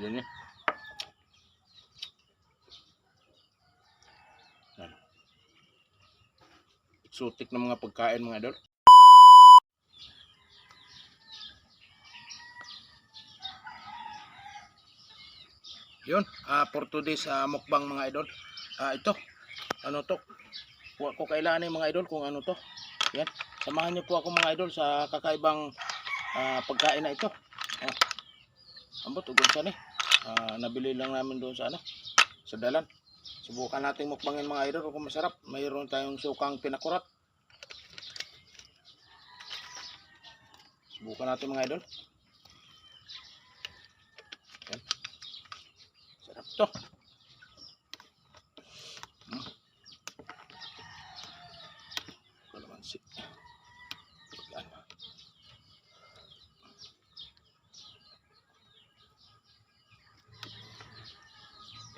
Medyo niya. Sutik ng mga pagkain mga idol. Yun, for today's mukbang mga idol. Ito, ano to? Huwag ko kailangan yung mga idol kung ano to. Yan, samahan niyo po ako mga idol sa kakaibang pagkain na ito. Ambot, ugon siya ni. Nabili lang namin doon sa ano, sa dalan. Subukan natin mukbangin mga idol kung masarap. Mayroon tayong sukang pinakurat. Subukan natin mga idol. Yan. Sarap to. Kalamansi. Yan.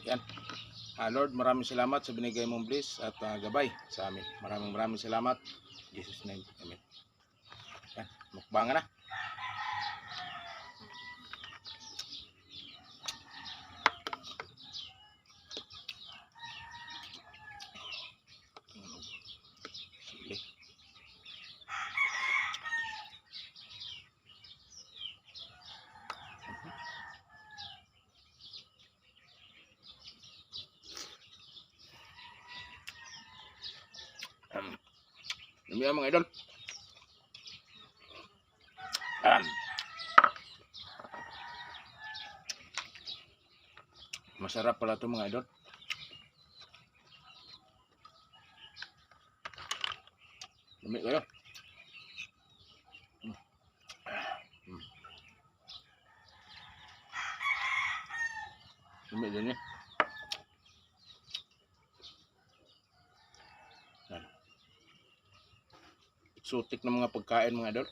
Yan. Lord, maraming salamat sa binigay mong bliss at gabay sa amin. Maraming salamat. In Jesus' name. Amen. Yan. Mukbang na. Dami mga idol. Masarap pala ito mga idol. Dami kayo. Dami din eh. Sutik ng mga pagkain mga idol.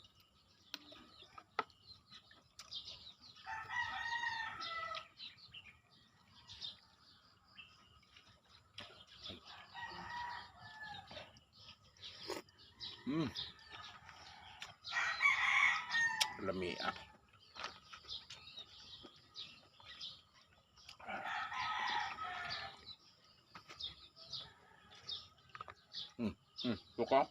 Lami Suka.